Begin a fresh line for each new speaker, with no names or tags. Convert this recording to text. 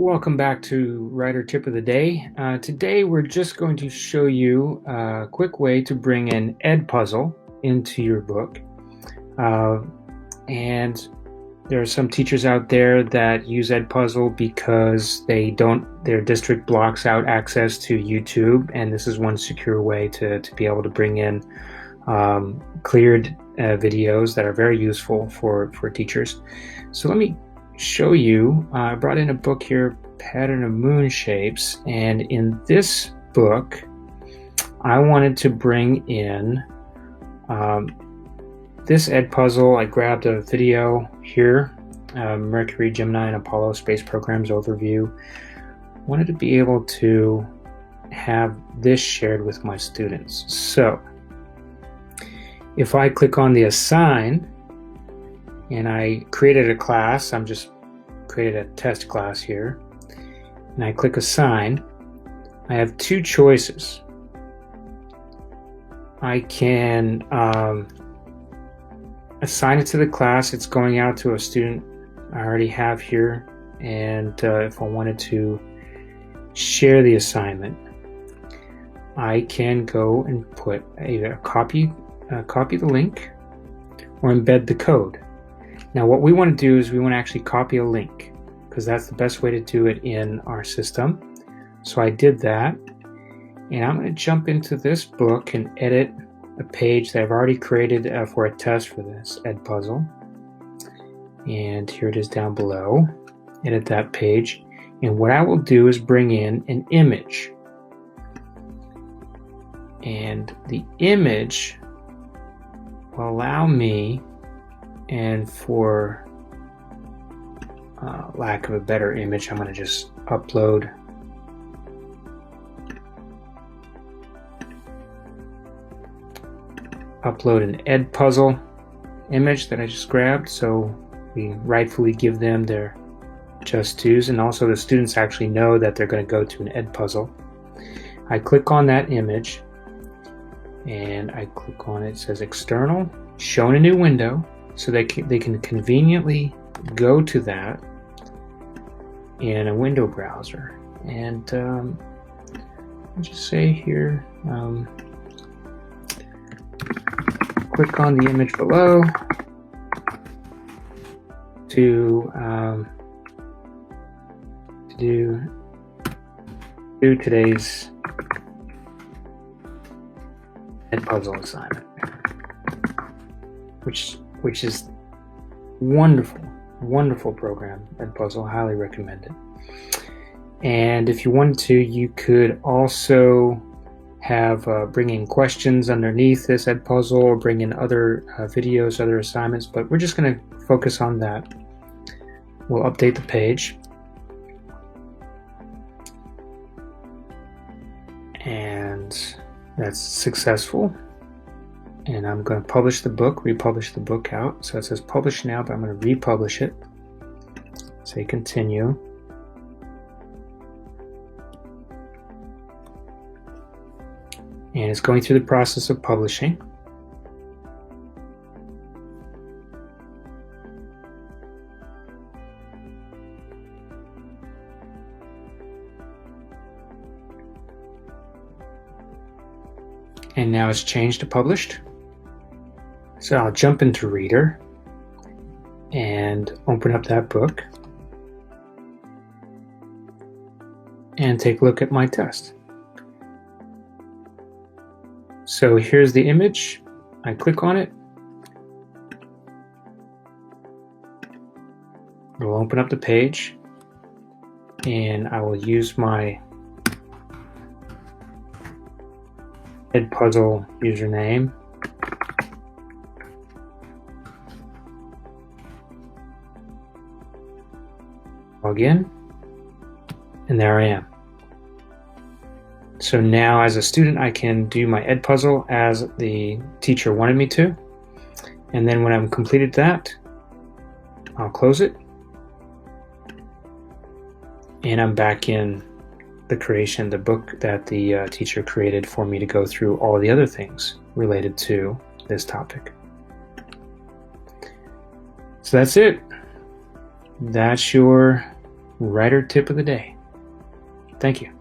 Welcome back to Writer Tip of the Day. Today we're just going to show you a quick way to bring in Edpuzzle into your book. And there are some teachers out there that use Edpuzzle because their district blocks out access to YouTube, and this is one secure way to be able to bring in cleared videos that are very useful for teachers. So let me show you. I brought in a book here, Pattern of Moon Shapes, and in this book I wanted to bring in this Edpuzzle. I grabbed a video here, Mercury, Gemini, and Apollo Space Programs Overview. Wanted to be able to have this shared with my students. So if I click on the Assign, and I created a class, I'm just created a test class here, and I click Assign, I have two choices. I can assign it to the class. It's going out to a student I already have here, and if I wanted to share the assignment, I can go and put either copy the link or embed the code. Now what we want to do is we want to actually copy a link, because that's the best way to do it in our system. So I did that, and I'm going to jump into this book and edit a page that I've already created for a test for this Edpuzzle. And here it is down below. Edit that page, and what I will do is bring in an image. And the image will allow me, and for lack of a better image, I'm going to just upload an Edpuzzle image that I just grabbed, so we rightfully give them their just dues, and also the students actually know that they're going to go to an Edpuzzle. I click on that image, and I click on it says external, show in a new window, so they can conveniently go to that in a window browser. And I'll just say here, click on the image below to do today's Edpuzzle assignment, which is wonderful program, Edpuzzle. Highly recommend it. And if you wanted to, you could also have bring in questions underneath this Edpuzzle, or bring in other videos, other assignments, but we're just going to focus on that. We'll update the page, and that's successful. And I'm going to republish the book out. So it says publish now, but I'm going to republish it. Say continue. And it's going through the process of publishing. And now it's changed to published. So I'll jump into Reader and open up that book and take a look at my test. So here's the image. I click on it. It'll open up the page, and I will use my Edpuzzle username. Log in, and there I am. So now as a student, I can do my Edpuzzle as the teacher wanted me to, and then when I've completed that, I'll close it, and I'm back in the book that the teacher created for me to go through all the other things related to this topic. So that's it. That's your writer tip of the day. Thank you.